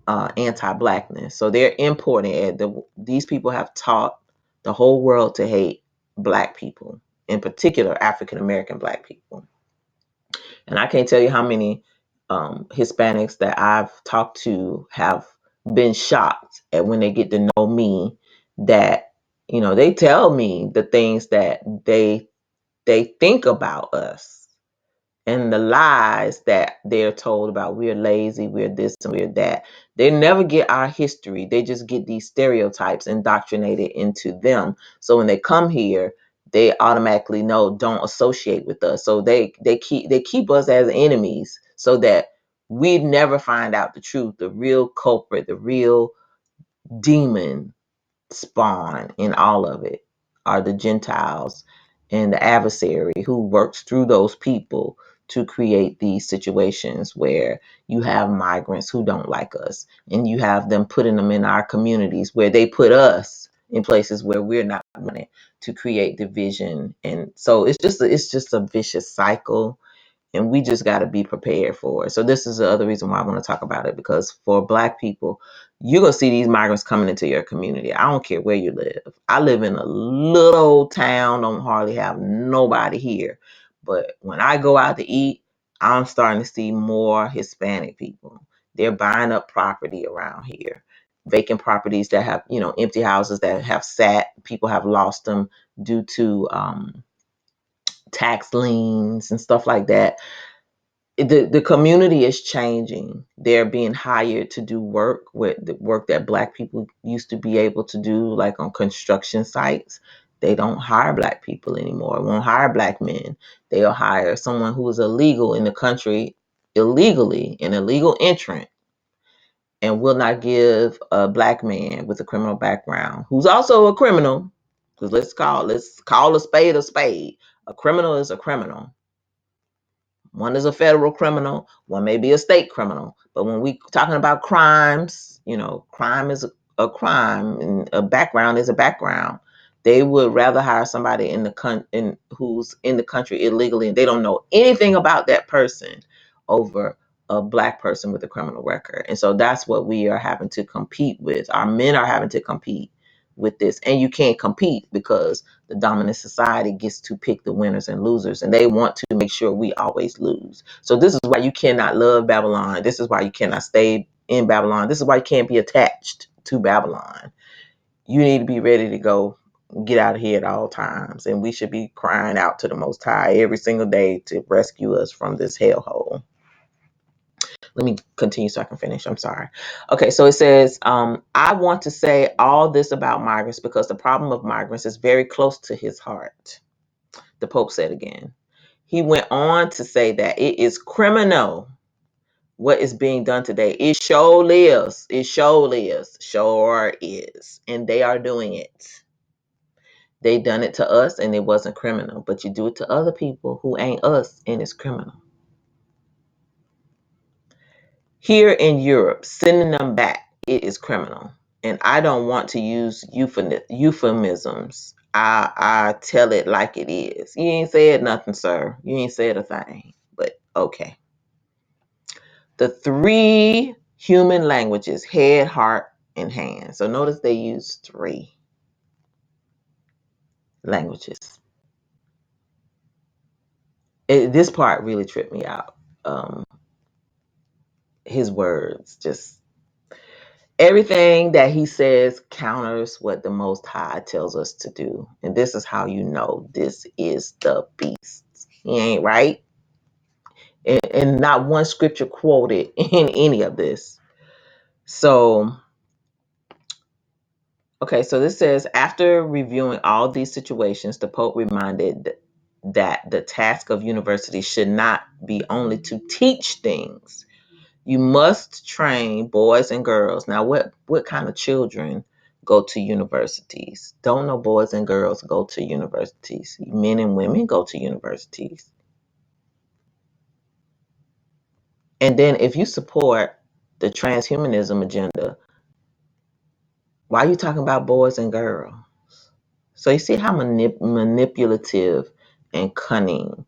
Speaker 1: anti-Blackness. So they're importing it. These people have taught the whole world to hate Black people, in particular African American Black people. And I can't tell you how many Hispanics that I've talked to have been shocked at when they get to know me, that they tell me the things that they think about us, and the lies that they're told about we're lazy, we're this and we're that. They never get our history. They just get these stereotypes indoctrinated into them. So when they come here, they automatically know don't associate with us. So they keep us as enemies so that we never find out the truth, the real culprit, the real demon spawn in all of it are the Gentiles and the adversary who works through those people to create these situations where you have migrants who don't like us, and you have them putting them in our communities where they put us in places where we're not wanted, to create division. And so it's just a vicious cycle, and we just got to be prepared for it. So this is the other reason why I want to talk about it, because for Black people, you're going to see these migrants coming into your community. I don't care where you live. I live in a little old town, don't hardly have nobody here. But when I go out to eat, I'm starting to see more Hispanic people. They're buying up property around here, vacant properties that have, empty houses that have sat. People have lost them due to tax liens and stuff like that. The community is changing. They're being hired to do work with the work that Black people used to be able to do, like on construction sites. They don't hire Black people anymore. Won't hire Black men. They'll hire someone who is illegal in the country, illegally, an illegal entrant, and will not give a Black man with a criminal background, who's also a criminal, because let's call a spade a spade. A criminal is a criminal. One is a federal criminal, one may be a state criminal. But when we talking about crimes, crime is a crime, and a background is a background. They would rather hire somebody who's in the country illegally and they don't know anything about that person over a Black person with a criminal record. And so that's what we are having to compete with. Our men are having to compete with this, and you can't compete because the dominant society gets to pick the winners and losers, and they want to make sure we always lose. So this is why you cannot love Babylon. This is why you cannot stay in Babylon. This is why you can't be attached to Babylon. You need to be ready to go, get out of here at all times, and we should be crying out to the Most High every single day to rescue us from this hellhole. Let me continue so I can finish. I'm sorry. Okay, so it says, I want to say all this about migrants because the problem of migrants is very close to his heart. The Pope said again. He went on to say that it is criminal what is being done today. It sure is. It sure is. Sure is. And they are doing it. They done it to us and it wasn't criminal. But you do it to other people who ain't us and it's criminal. Here in Europe, sending them back, it is criminal. And I don't want to use euphemisms. I tell it like it is. You ain't said nothing, sir. You ain't said a thing. But okay. The three human languages, head, heart, and hand. So notice they use three languages. This part really tripped me out. His words, just everything that he says counters what the Most High tells us to do. And this is how you know this is the beast. He ain't right. And not one scripture quoted in any of this. So, okay, so this says, after reviewing all these situations, the Pope reminded that the task of university should not be only to teach things. You must train boys and girls. Now, what kind of children go to universities? Don't know boys and girls go to universities. Men and women go to universities. And then if you support the transhumanism agenda, why are you talking about boys and girls? So you see how manipulative and cunning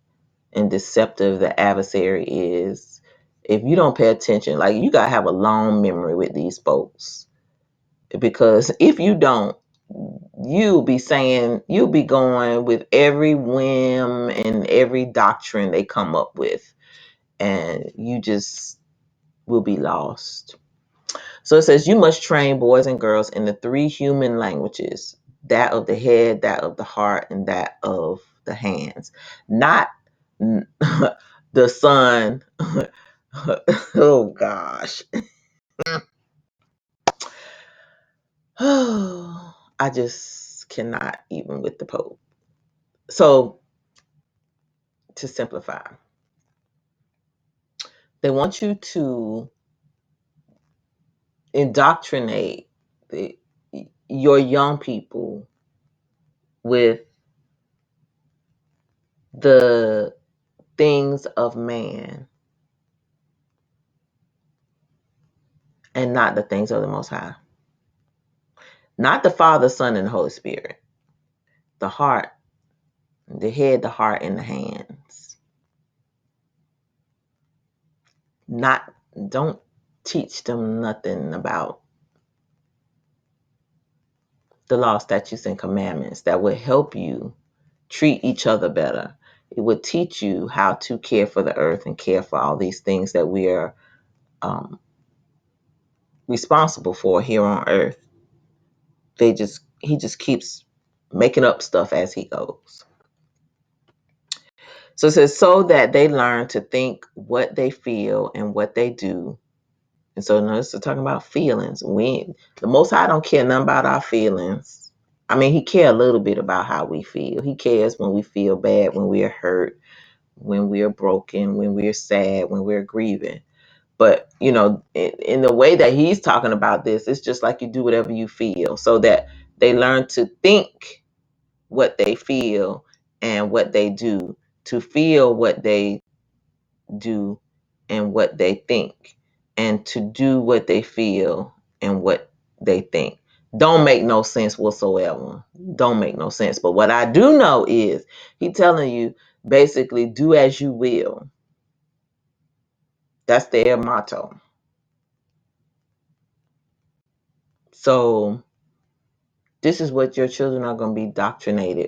Speaker 1: and deceptive the adversary is. If you don't pay attention, like, you got to have a long memory with these folks. Because if you don't, you'll be going with every whim and every doctrine they come up with. And you just will be lost. So it says you must train boys and girls in the three human languages, that of the head, that of the heart, and that of the hands. Not the son. Oh, gosh. I just cannot even with the Pope. So to simplify, they want you to indoctrinate your young people with the things of man and not the things of the Most High. Not the Father, Son, and the Holy Spirit. The heart, the head, the heart, and the hands. Don't teach them nothing about the law, statutes, and commandments that would help you treat each other better. It would teach you how to care for the earth and care for all these things that we are responsible for here on earth. He just keeps making up stuff as he goes. So it says, so that they learn to think what they feel and what they do. And so notice we're talking about feelings. The Most High don't care nothing about our feelings. I mean, he cares a little bit about how we feel. He cares when we feel bad, when we're hurt, when we're broken, when we're sad, when we're grieving. But, in the way that he's talking about this, it's just like you do whatever you feel, so that they learn to think what they feel and what they do, to feel what they do and what they think, and to do what they feel and what they think. Don't make no sense whatsoever. Don't make no sense. But what I do know is he telling you basically do as you will. That's their motto. So this is what your children are going to be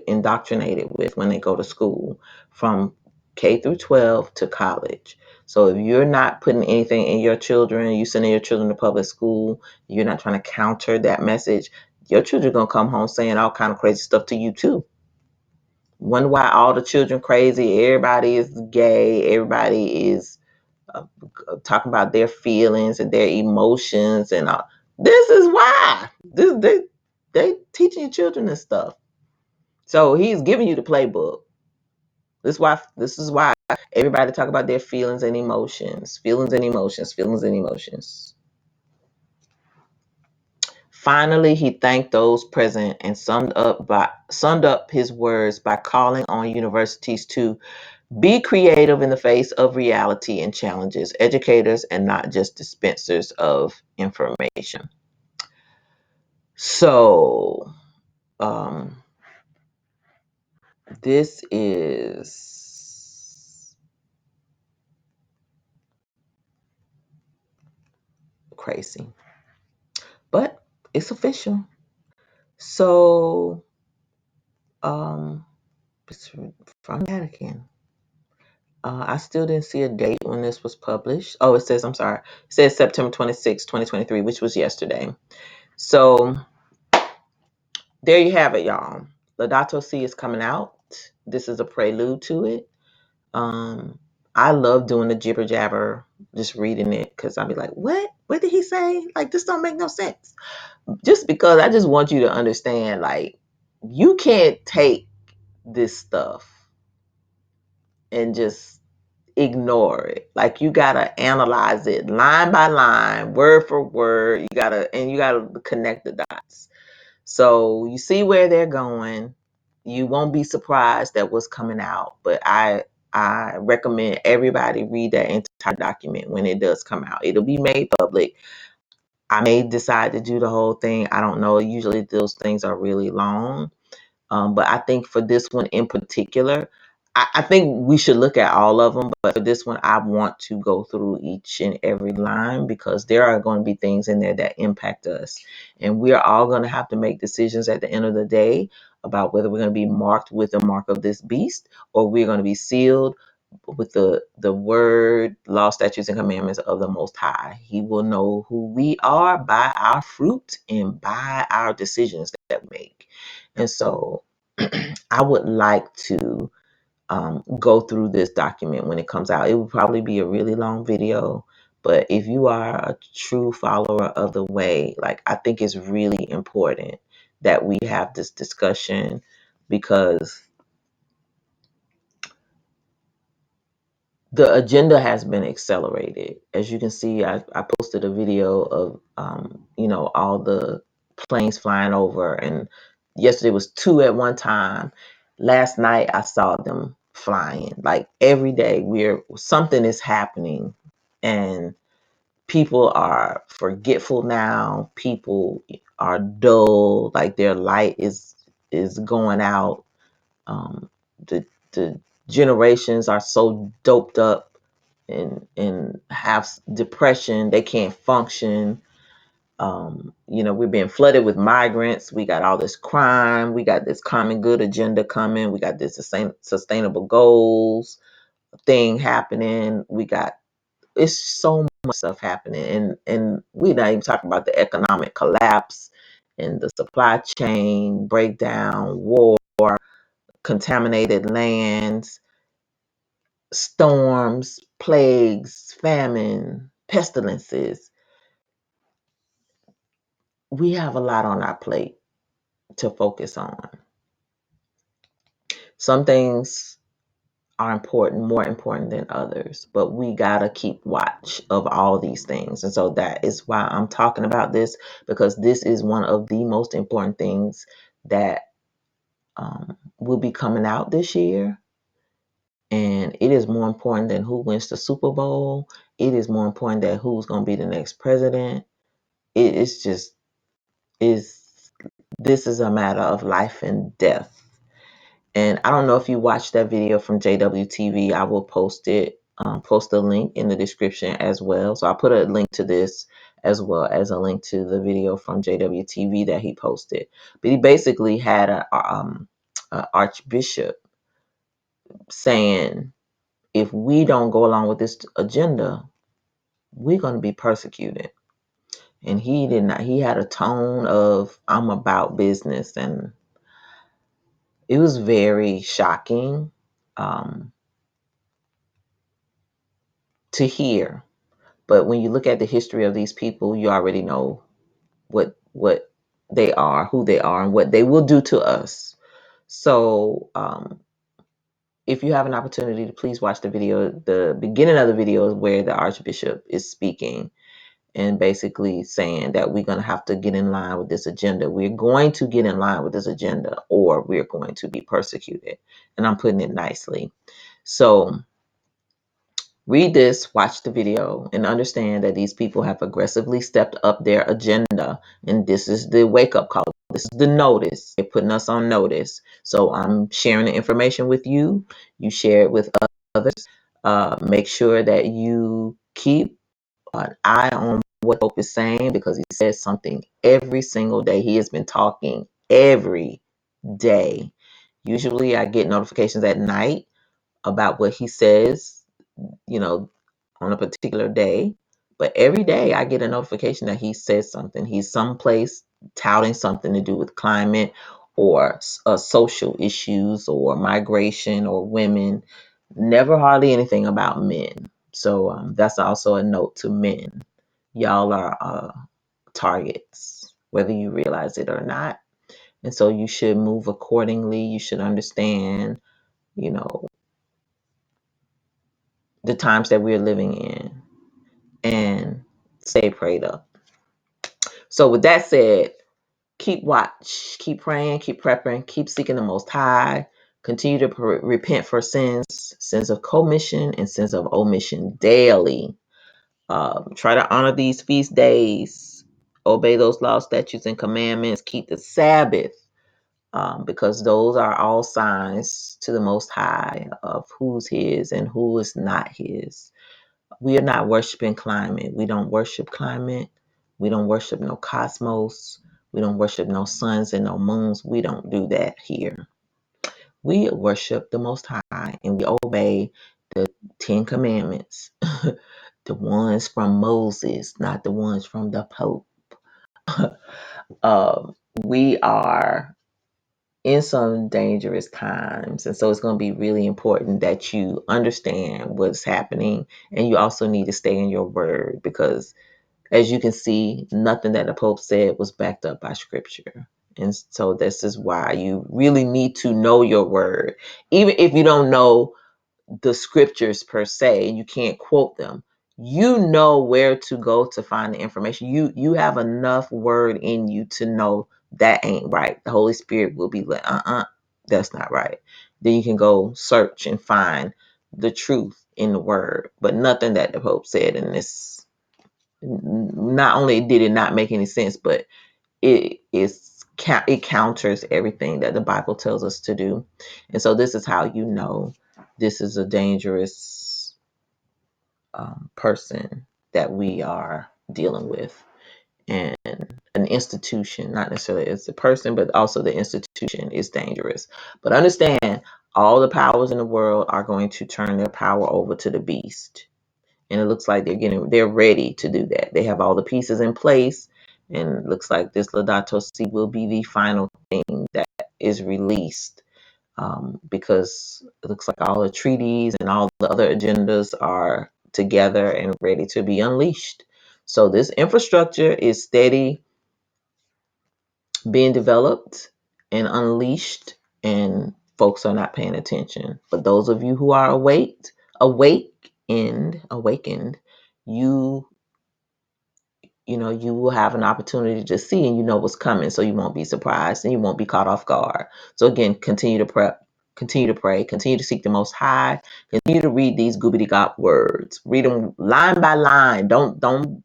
Speaker 1: indoctrinated with when they go to school, from K through 12 to college. So if you're not putting anything in your children, you sending your children to public school, you're not trying to counter that message, your children are going to come home saying all kind of crazy stuff to you too. Wonder why all the children crazy, everybody is gay, everybody is talking about their feelings and their emotions and all. This is why. They teaching your children this stuff. So he's giving you the playbook. This is why everybody talk about their feelings and emotions. Feelings and emotions. Feelings and emotions. Finally, he thanked those present and summed up his words by calling on universities to be creative in the face of reality and challenges, educators and not just dispensers of information. So, This is crazy, but it's official. So, it's from Vatican. I still didn't see a date when this was published. Oh, it says, I'm sorry. It says September 26, 2023, which was yesterday. So there you have it, y'all. Laudato Si is coming out. This is a prelude to it. I love doing the jibber jabber, just reading it, because I'll be like, what? What did he say? Like, this don't make no sense. Just because I just want you to understand, like, you can't take this stuff and just ignore it. Like, you gotta analyze it line by line, word for word. You gotta connect the dots. So you see where they're going. You won't be surprised at what's coming out. But I recommend everybody read that entire document when it does come out. It'll be made public. I may decide to do the whole thing. I don't know. Usually those things are really long. But I think for this one in particular, I think we should look at all of them. But for this one, I want to go through each and every line, because there are going to be things in there that impact us. And we are all going to have to make decisions at the end of the day about whether we're going to be marked with the mark of this beast, or we're going to be sealed with the word, law, statutes, and commandments of the Most High. He will know who we are by our fruit and by our decisions that we make. And so I would like to go through this document when it comes out. It will probably be a really long video, but if you are a true follower of the way, like, I think it's really important that we have this discussion, because the agenda has been accelerated. As you can see, I posted a video of, all the planes flying over, and yesterday was 2 at one time. Last night I saw them flying. Like, every day something is happening, and people are forgetful now. People are dull, like their light is going out. The generations are so doped up and have depression, they can't function. We're being flooded with migrants. We got all this crime. We got this common good agenda coming. We got this sustainable goals thing happening. It's so much stuff happening, and we're not even talking about the economic collapse and the supply chain breakdown, war, contaminated lands, storms, plagues, famine, pestilences. We have a lot on our plate to focus on. Some things are important, more important than others, but we gotta keep watch of all these things. And so that is why I'm talking about this, because this is one of the most important things that will be coming out this year. And it is more important than who wins the Super Bowl. It is more important than who's going to be the next president. It's just, this is a matter of life and death. And I don't know if you watched that video from JWtw. I will post a link in the description as well. So I put a link to this as well as a link to the video from JWtw that he posted. But he basically had a archbishop saying, if we don't go along with this agenda, we're going to be persecuted. And he did not, he had a tone of, I'm about business. And it was very shocking to hear. But when you look at the history of these people, you already know what they are, who they are, and what they will do to us. So if you have an opportunity to please watch the video, the beginning of the video is where the archbishop is speaking and basically saying that we're going to have to get in line with this agenda. We're going to get in line with this agenda, or we're going to be persecuted. And I'm putting it nicely. So Read this, watch the video, and understand that these people have aggressively stepped up their agenda. And this is the wake-up call. This is the notice. They're putting us on notice. So I'm sharing the information with you. You share it with others. Make sure that you keep an eye on what Pope is saying, because he says something every single day. He has been talking every day. Usually I get notifications at night about what he says, you know, on a particular day. But every day I get a notification that he says something. He's someplace touting something to do with climate or social issues or migration or women. Never hardly anything about men. So that's also a note to men. Y'all are targets, whether you realize it or not. And so you should move accordingly. You should understand, you know, the times that we're living in, and stay prayed up. So with that said, keep watch, keep praying, keep prepping, keep seeking the Most High. Continue to repent for sins of commission and sins of omission daily. Try to honor these feast days. Obey those laws, statutes, and commandments. Keep the Sabbath, because those are all signs to the Most High of who's His and who is not His. We are not worshiping climate. We don't worship climate. We don't worship no cosmos. We don't worship no suns and no moons. We don't do that here. We worship the Most High, and we obey the 10 Commandments, the ones from Moses, not the ones from the Pope. We are in some dangerous times, and so it's going to be really important that you understand what's happening, and you also need to stay in your word, because as you can see, nothing that the Pope said was backed up by scripture. And so this is why you really need to know your word. Even if you don't know the scriptures per se, and you can't quote them, you know where to go to find the information. You have enough word in you to know that ain't right. The Holy Spirit will be like, that's not right. Then you can go search and find the truth in the word. But nothing that the Pope said in this, not only did it not make any sense, but it counters everything that the Bible tells us to do. And so this is how you know this is a dangerous person that we are dealing with, and an institution. Not necessarily it's a person, but also the institution is dangerous. But understand, all the powers in the world are going to turn their power over to the beast. And it looks like they're ready to do that. They have all the pieces in place, and it looks like this Laudato Si will be the final thing that is released, because it looks like all the treaties and all the other agendas are together and ready to be unleashed. So this infrastructure is steady being developed and unleashed, and folks are not paying attention. But those of you who are awakened, you will have an opportunity to see, and you know what's coming, so you won't be surprised and you won't be caught off guard. So again, continue to prep, continue to pray, continue to seek the Most High, continue to read these goobity gop words. Read them line by line. Don't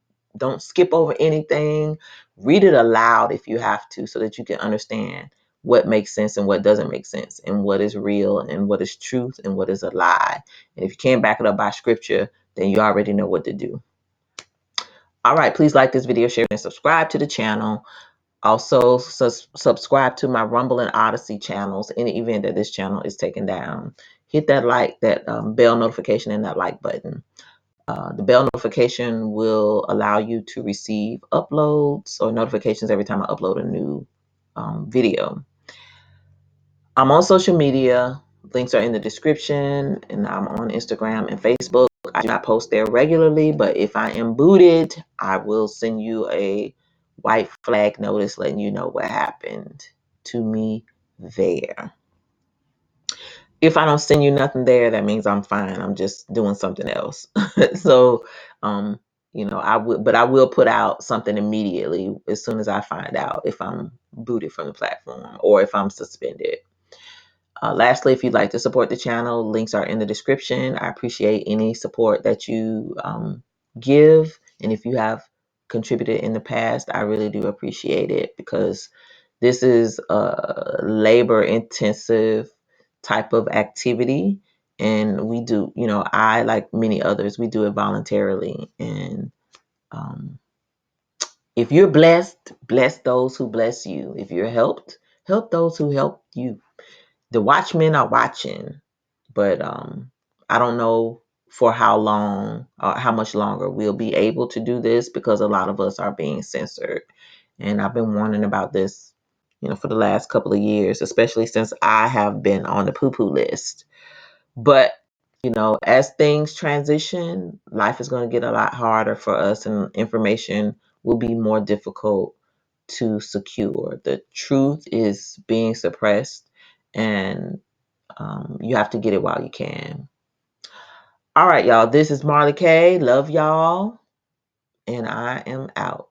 Speaker 1: skip over anything. Read it aloud if you have to, so that you can understand what makes sense and what doesn't make sense, and what is real and what is truth and what is a lie. And if you can't back it up by scripture, then you already know what to do. All right, please like this video, share, and subscribe to the channel. Also, subscribe to my Rumble and Odyssey channels in the event that this channel is taken down. Hit that bell notification and that like button. The bell notification will allow you to receive uploads or notifications every time I upload a new video. I'm on social media. Links are in the description, and I'm on Instagram and Facebook. I do not post there regularly, but if I am booted, I will send you a white flag notice letting you know what happened to me there. If I don't send you nothing there, that means I'm fine. I'm just doing something else. So, I will put out something immediately as soon as I find out if I'm booted from the platform or if I'm suspended. Lastly, if you'd like to support the channel, links are in the description. I appreciate any support that you give. And if you have contributed in the past, I really do appreciate it, because this is a labor intensive type of activity. And we do, I, like many others, we do it voluntarily. And if you're blessed, bless those who bless you. If you're helped, help those who help you. The watchmen are watching, but I don't know for how long or how much longer we'll be able to do this, because a lot of us are being censored. And I've been warning about this, for the last couple of years, especially since I have been on the poo-poo list. But, as things transition, life is going to get a lot harder for us, and information will be more difficult to secure. The truth is being suppressed, and you have to get it while you can. All right, y'all. This is Marley K. Love y'all. And I am out.